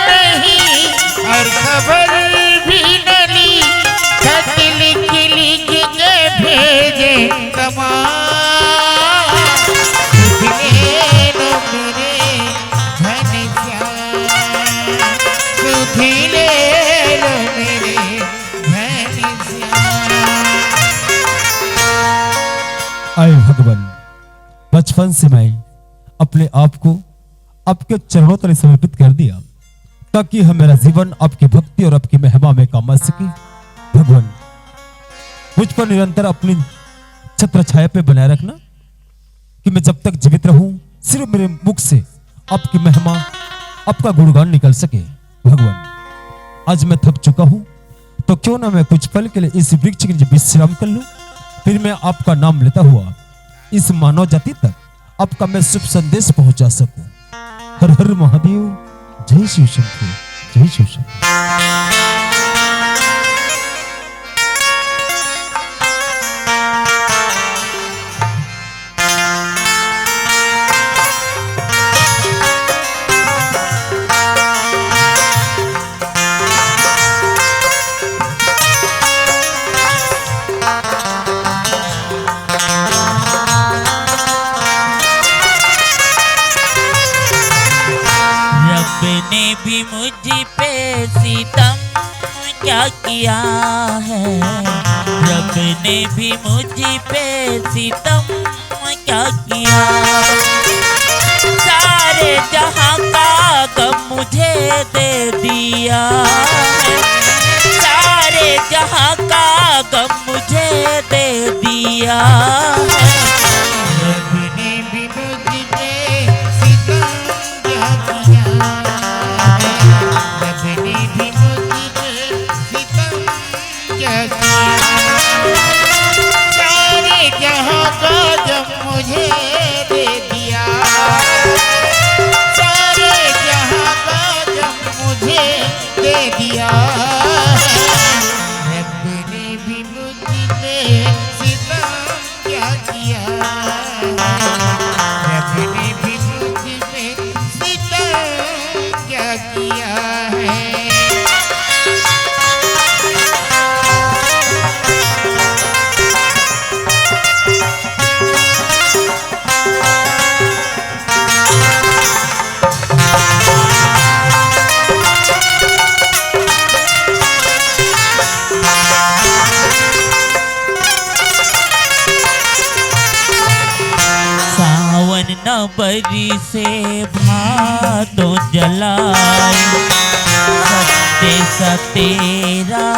नहीं और खबर भी नहीं, खत लिख लिख के भेजे तमाम, सुध ले लो मेरे घनश्याम, सुध ले लो मेरे घनश्याम। आए भगवान, बचपन से मैं अपने आप को आपके चरणों तले समर्पित कर दिया, ताकि हम मेरा जीवन आपकी भक्ति और आपकी महिमा में काम आ सके। भगवान, मुझ पर निरंतर अपनी छत्र छाया पे बनाए रखना, कि मैं जब तक जीवित रहूं सिर्फ मेरे मुख से आपकी महिमा, आपका गुणगान निकल सके। भगवान, आज मैं थक चुका हूं, तो क्यों ना मैं कुछ पल के लिए इस वृक्ष के नीचे विश्राम कर लूं, फिर मैं आपका नाम लेता हुआ इस मानव जाति तक आपका मैं शुभ संदेश पहुंचा सकूं। हर हर महादेव, जय शिव शंकर, जय शिव शंकर। ने भी मुझ पे सितम क्या किया है, रब ने भी मुझ पे सितम क्या किया। सारे जहां का गम मुझे दे दिया है, सारे जहां का गम मुझे दे दिया है। रब ने भी मुझ पे सितम क्या किया, रब ने भी मुझ पे सितम क्या किया। सारे जहां का जब मुझे दे दिया, सारे जहां का जब मुझे दे दिया। रब ने भी मुझ पे सितम क्या किया, रब ने भी मुझ पे सितम क्या किया है। सावन न बरी से भादो जलाए, सत्य सतेरा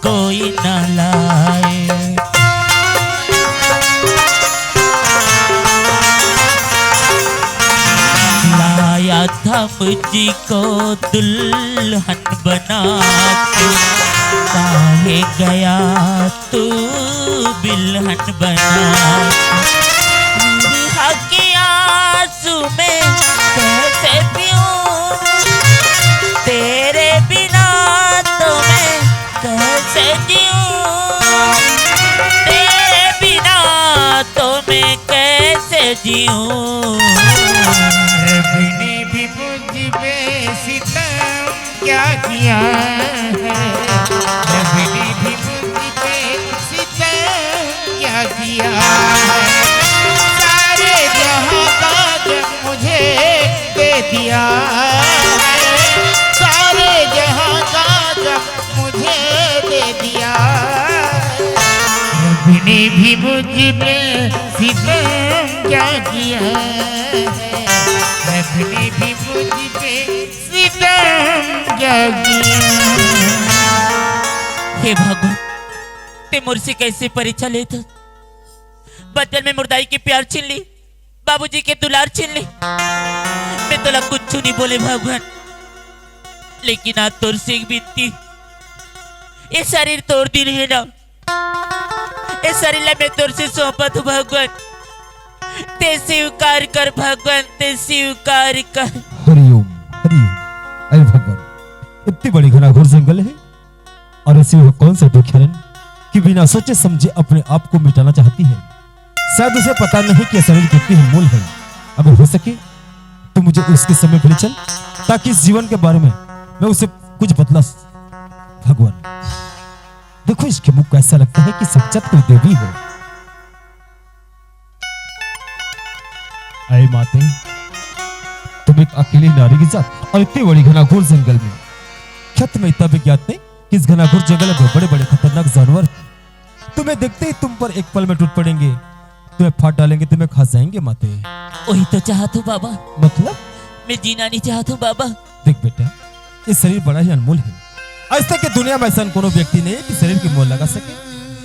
कोई न लाए। लाया था मुझको दुल्हन बना के, काहे गया तू बिल्हन बना। विरह के आंसू में कैसे पीऊं, तेरे बिना तो मैं कैसे जीऊं, तेरे बिना तो मैं कैसे जीऊं। रब ने भी मुझ पे सितम क्या किया है, रब ने भी मुझ पे सितम क्या किया है। सारे जहां का जब मुझे दे दिया है, सारे जहां का जब मुझे दे दिया। रब ने भी मुझ पे सितम क्या किया है, रब ने भी मुझ पे सितम क्या किया। हे भगवान, ते मुझसे कैसे परीक्षा लेता। बचपन में मुर्दाई के प्यार छीन ली, बाबूजी के दुलार छीन ली। मैं तो कुछ नहीं बोले भगवान, लेकिन आज तोर से एक बीती, ये शरीर तोड़ दी है ना, ये शरीर ला मैं तोर से सौंपा तू भगवान। ते स्वीकार कर भगवान, ते स्वीकार कर। हरिओम हरिओम। अरे भगवान, इतनी बड़ी घना घोर जंगल है और ऐसे वो कौन सा दुख है कि बिना सोचे समझे अपने आप को मिटाना चाहती है। शायद उसे पता नहीं कि शरीर कितनी अनमोल है। अगर हो सके तो मुझे उसके समय पर ले चल, ताकि इस जीवन के बारे में मैं उसे कुछ बतला। भगवान देखो, इसके मुख को ऐसा लगता है कि सच्चत कोई देवी है। अरे माते, तुम एक अकेली नारी की जात और इतनी बड़ी घनाघोर जंगल में, क्या तुम्हें इतना भी ज्ञात नहीं कि इस घनाघोर जंगल में बड़े बड़े खतरनाक जानवर हैं। तुम्हें देखते ही तुम पर एक पल में टूट पड़ेंगे, तुम्हें फाड़ डालेंगे, तुम्हें खा जाएंगे माते। वही तो चाहता हूँ बाबा, मतलब मैं जीना नहीं चाहता हूँ बाबा। देख बेटा, ये शरीर बड़ा ही अनमोल है। आज तक की दुनिया में ऐसा कोनो व्यक्ति नहीं है कि शरीर की मोल लगा सके।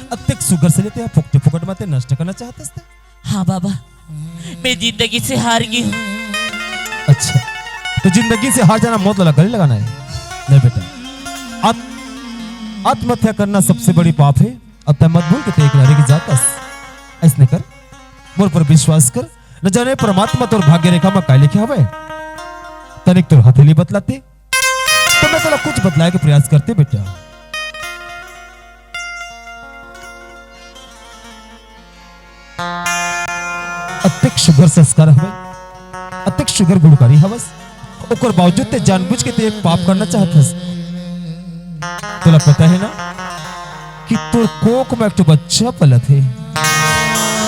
अब तक शुगर से लेते हैं, फुकटे फुकट माते नष्ट करना चाहते थे। हाँ बाबा, मैं जिंदगी से हार गई हूँ। अच्छा, तो जिंदगी से हार जाना मौत वाला गले लगाना है? नहीं बेटा, आत्महत्या करना सबसे बड़ी पाप है। अतः मत भूल के एक नारी की जात ऐसने कर, मोर पर विश्वास कर। न जाने परमात्मा तोर भाग्य रेखा में काय लिखे हवे। तनिक तोर हथेली बतलाते तो मैं तेरा कुछ बतलाए के प्रयास करते बेटा। अत्यक शुगर संस्कार हवे, अत्यक शुगर गुणकारी हवस, ओकर बावजूद ते जानबूझ के ते एक पाप करना चाहतस। तोला पता है ना कि तोर कोक में एक बच्चा पलत है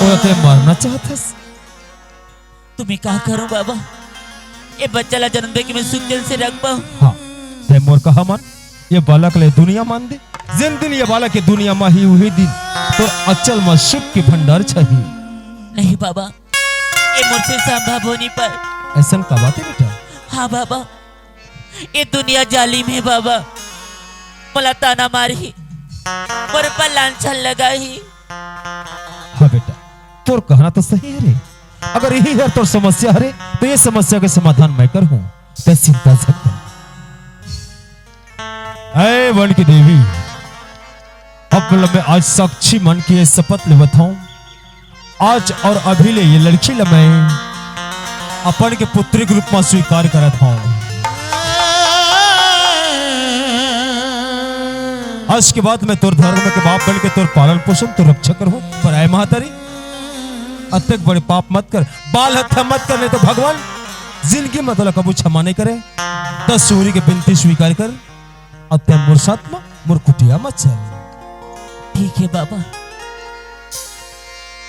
और ते मारना चाहतस। तुम्हें क्या करूं बाबा, ये बच्चा ला जन्म दे कि मैं सुख दिल से रख पाऊं। हाँ ते मोर कहा मन ये बालक ले दुनिया मान दे जिन दिन ये बालक के दुनिया में ही हुई दिन तो अचल में सुख के भंडार चाहिए। नहीं बाबा, ये मुझसे संभव होने पर। ऐसा का बात है बेटा? हाँ बाबा, ये दुनिया जालिम है बाबा। मला ताना मारी, पर पर लांछन लगाई। हाँ बेटा, तोर कहना तो सही है रे। अगर यही है तो समस्या है रे, तो ये समस्या के समाधान मैं कर हूं। ते चिंता मत कर। ऐ वन की देवी, अब मैं आज साक्षी मन की ये शपथ ले बताऊं, आज और अभी ले ये लड़की ला मैं अपन के पुत्री के रूप में स्वीकार करत हूं। आज के बाद मैं तोर धर्म के बाप बन के तोर पालन पोषण तो रक्षा कर हूं। पर आय महातारी, अत्यक बड़े पाप मत कर, बाल हत्या मत कर, नहीं तो भगवान जिंदगी में तो कबू क्षमा नहीं करे। 10 सूर्य के बिनती स्वीकार कर, अत्य मुर्सात्मा मुरकुटिया मत चल। ठीक है बाबा।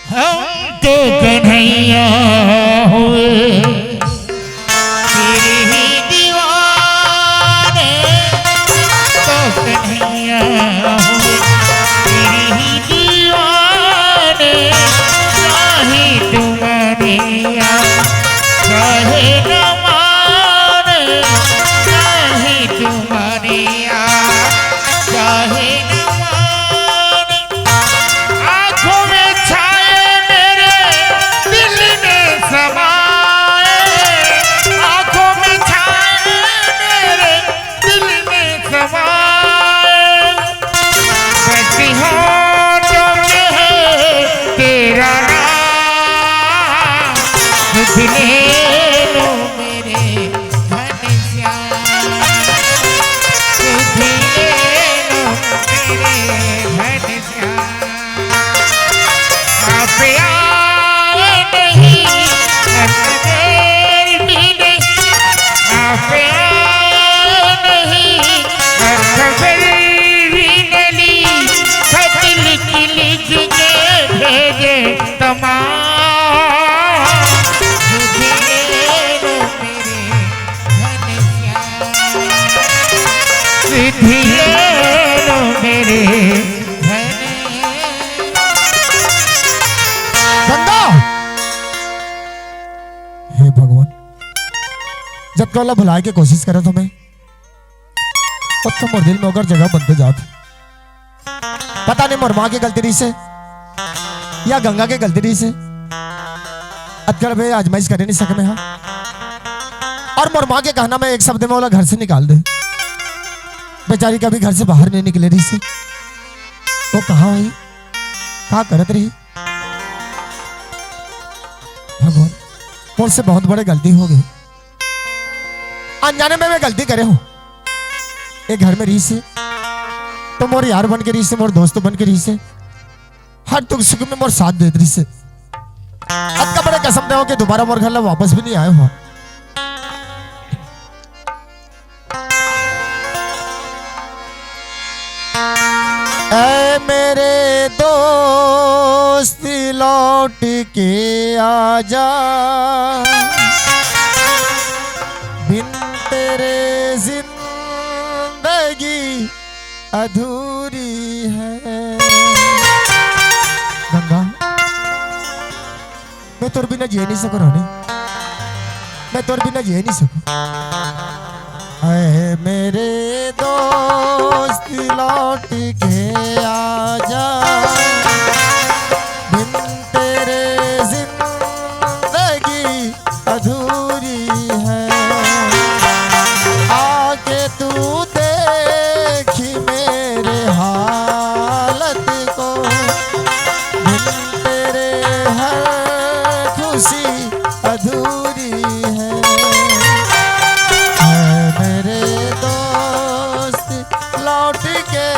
हम तो कन्हैया हुए तेरे ही दीवाने, तो कन्हैया हुए तेरे ही दीवाने। चाहे तुम्हारे चाहे न माने, चाहे तुम्हारे चाहे न माने। आँखों में छाए मेरे दिल में समाए, आँखों में छाए मेरे दिल में समाए। बस होठों में है तेरा नाम, सुध ले लो मेरे घनश्याम, सुध ले लो मेरे घनश्याम। आप आए नहीं, देर भी नहीं, आप आए नहीं, खबर भी न ली। खत लिख लिख के भेजे तमाम, सुध ले लो मेरे घनश्याम, सुध ले लो मेरे गंगा, हे भगवान, जब कल भुलाए की कोशिश करे तो मैं तो मोर दिल में अगर जगह बनते जात। पता नहीं मोर माँ की गलती रही से या गंगा की गलती रही से अतकर भाई आजमाइश करे नहीं सके मैं। हाँ, और मोर माँ के कहना में एक शब्द में बोला घर से निकाल दे। बेचारी कभी घर से बाहर नहीं निकले रही से। वो कहाँ हुई, कहाँ करत रही। भगवान, मुझसे बहुत बड़ी गलती हो गई। अनजाने में मैं गलती करे हूं। एक घर में रही से तो मोर यार बन के रही से, मोर दोस्त बन के रही से, हर दुख सुख में मोर साथ दे रही से। अब का बड़े कसम दे हो कि दोबारा मोर घर ला वापस भी नहीं आए हो। ऐ मेरे दोस्त लौट के आजा, बिन तेरे जिंदगी अधूरी है। गंगा, मैं तोर बिना जी नहीं सकूं रानी, मैं तोर बिना जी नहीं सकूं। ऐ मेरे दोस्त लौट के आजा, बिन तेरे जिंदगी अधूरी है। आके तू देखी मेरे हालत को, बिन तेरे हर खुशी अधूरी है। मेरे दोस्त लौट के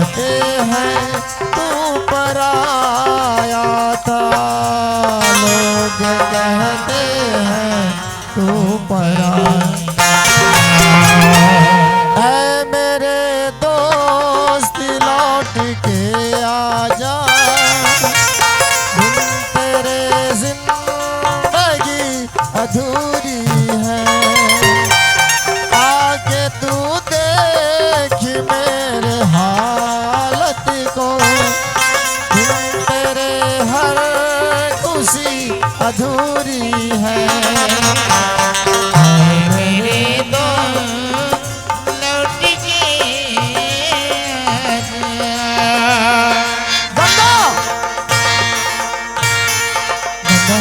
कहते हैं तू पराया था, लोग कहते हैं तू पराया। ऐ मेरे दोस्त लौट के आजा, बिन तेरे जिंदगी अधूरी है। आके तू देख मेरे हालत को, बिन तेरे हर खुशी अधूरी है। मेरे दोस्त लौट के गंगा गंगा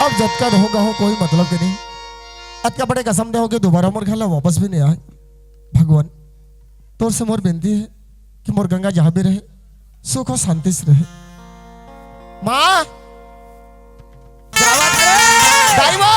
अब जब का होगा हो कोई मतलब के नहीं। अत का बड़े कसम दे हो कि दोबारा मोर खेला वापस भी नहीं आए। भगवान तोर से मोर बेनती है कि मोर गंगा जहां भी रहे सुख और शांति से रहे। माँ दाई वो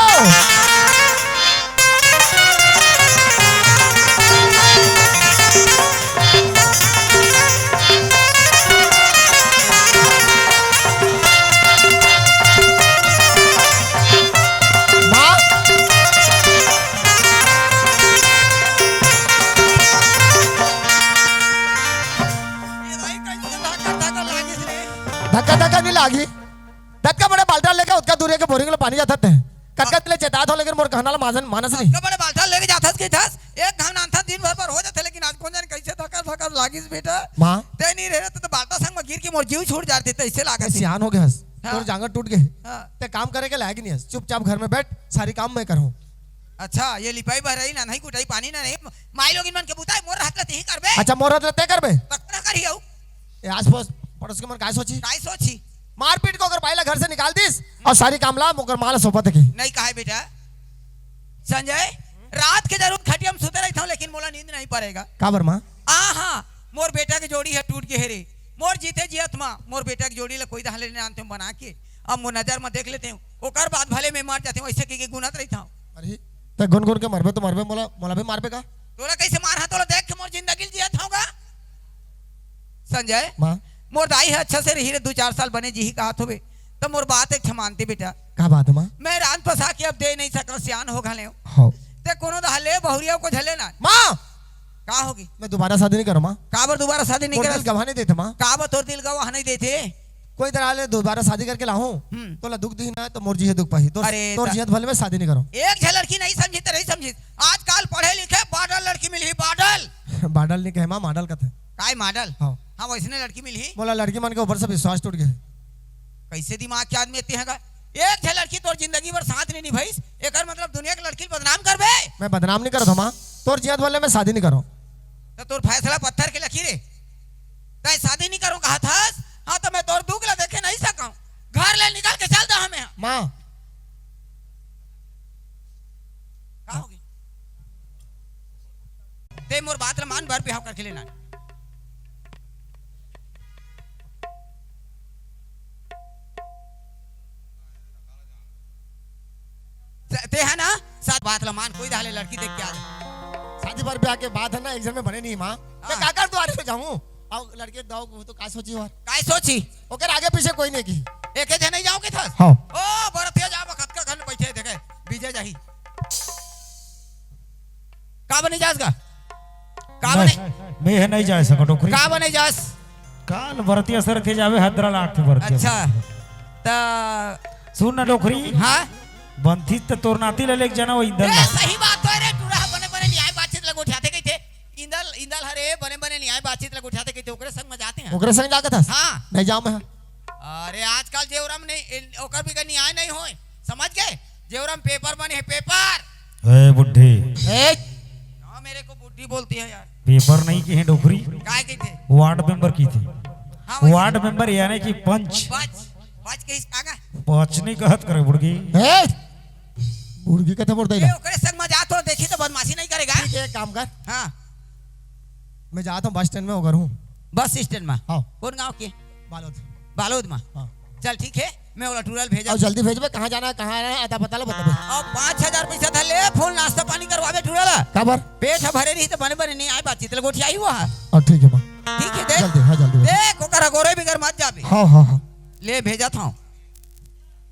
माँ ये भाई कैसे धक्का धक्का लागिस रे। धक्का धक्का नहीं लागी। धक्का बड़े बाल्टा लेके उसका दूर के बोरिंग में पानी जाता थे। कटकट ले चेतात हो लेकिन मोर कहना ला माजन मानस नहीं। कबड़े बाल्टा लेके जाथस के थस एक घाम नाथा दिन भर पर हो जाते, लेकिन आज कौन जाने कैसे धक्का धक्का लागिस बेटा। माँ ते नहीं रहे तो बाल्टा संग में गिर के मोर जीव छूट जाते, तो इससे लागत सियान हो गए हस हाँ। तोर जांगर टूट गए। हाँ। ते काम करे के लायक नहीं हस। चुपचाप घर में बैठ, सारी काम मैं करूँ। अच्छा ये लिपाई भराई ना नहीं कुटाई पानी ना नहीं माई लोग मन के बुताई मोर हाथ लते ही करबे अच्छा मोर हाथ तय कर बे। तक ना करियो ए आस पास पड़ोस के मन काय सोची काय सोची मारपीट को अगर पाइला घर से निकाल दीस और सारी काम ला मुकर माला सोपत की। नहीं कहा है बेटा संजय, रात के जरूर खटिया में सुते रहता हूँ लेकिन मोला नींद नहीं पड़ेगा। का बर माँ हाँ मोर बेटा की जोड़ी है टूट के हेरे, मोर जीते जियत माँ मोर बेटा की जोड़ी ला कोई दहले ने आनते बना के अब मोर नजर में देख लेते हूँ, ओकर बाद भले में मार जाते हूँ ऐसे के गुनत रहता हूँ। अरे ते गुन गुन के मरबे तो मरबे, मोला मोला भी मारबे का। तोला कैसे मार है तोला देख के मोर जिंदगी जियत होगा। संजय माँ मोर दाई है अच्छा से रही रे 2-4 साल बने जी ही कहा होवे तो मोर बात एक मानती बेटा। का बात है माँ। मैं रान फंसा के अब दे नहीं सका, सियान हो घले हो ते कोनो दहले बहुरिया को झले ना माँ का होगी। मैं दोबारा शादी नहीं करूँ माँ। काबर दोबारा शादी नहीं मोर दिल करा गवाह नहीं देते माँ। काबर तोर दिल गवाह नहीं देते। कोई तरह ले दोबारा शादी करके लाऊं हम्म। तो ला दुख दी ना तो मोर जी है दुख पाही। अरे तोर जियत भले में शादी नहीं करूँ। एक झ लड़की नहीं समझी तो नहीं समझी, आजकल पढ़े लिखे बाडल लड़की मिली बाडल बाडल नहीं कहे माँ, मॉडल का था। काय मॉडल हाँ हाँ वैसने लड़की मिली। बोला लड़की मन के ऊपर से विश्वास टूट गया। कैसे दिमाग के आदमी इतने हैगा, एक झ लड़की तोर जिंदगी भर साथ नहीं निभाई, एकर मतलब दुनिया की लड़की बदनाम करबे। मैं बदनाम नहीं करता माँ, तोर जियत भले में शादी नहीं करूँ। तो तोर फैसला पत्थर के लकीर है, तय शादी नहीं करूं कहा था। हाँ तो मैं तोर दुख ला देखे नहीं सका, घर ले निकाल के चल दा हमें। माँ का होगी ते मोर बात ला मान भर बिहाव करके लेना। ते है ना साथ बात ला मान, कोई दाले लड़की देख के आ जा। शादी पर ब्याह के बाद है ना एग्जाम में बने नहीं माँ। मैं हाँ। काकर द्वारे पे जाऊँ और लड़के दाव को तो का सोची और काय सोची ओकर आगे पीछे कोई नहीं की। एक जन नहीं जाओगे था। हाँ ओ बरतिया जा वक्त का घर में बैठे देखे विजय जाही का बने जासगा का बने मैं है नहीं जा सको टोकरी का बने जास। काल भरतिया सर थे जावे हदरा लाख थे भरतिया। अच्छा तो सुन ना टोकरी हाँ बंथी तो तोर नाती ले लेके जाना वो इंदल ए सही बात है रे, टूरा बने बने न्याय बातचीत लग उठाते गए थे। इंदल इंदल हरे बने बने न्याय बातचीत लग उठाते गए थे, ओकरे संग में जाते हैं। ओकरे संग जाके था हाँ नहीं जाऊँ मैं। अरे आजकल जेवरम नहीं ओकर भी का न्याय नहीं होए, समझ गए। जेवरम पेपर बने है पेपर। ए बुड्ढे हाँ मेरे को बुद्धि बोलती है यार। पेपर नहीं की है डोकरी, काय की थे वार्ड मेंबर की थी। हाँ वही वार्ड मेंबर यानी कि पंच। बच पाँच के हिस्सा आगा पचनी कहत करे बुड़गी ए मुर्गी कथे बोल ए देला ओकरे संग में जात हो देखी तो बदमाशी नहीं करेगा ठीक है एक काम कर हाँ मैं जाता हूँ बस स्टैंड में होकर हूँ बस स्टैंड में हाँ कौन गांव के बालोद बालोद में हाँ चल ठीक है मैं वो टूरल भेजा और जल्दी भेजबे कहाँ जाना है कहाँ आना है अता पता लो बता दे और 5,000 पैसा था ले फोन नाश्ता पानी करवावे टूरल खबर पेट भरे रही तो बने बने नहीं आए बातचीत गोठी आई हुआ है और ठीक है माँ ठीक है देख जल्दी हाँ जल्दी भेज। देख ओकर गोरे बिगर मत जाबे हाँ हाँ हाँ ले भेजा था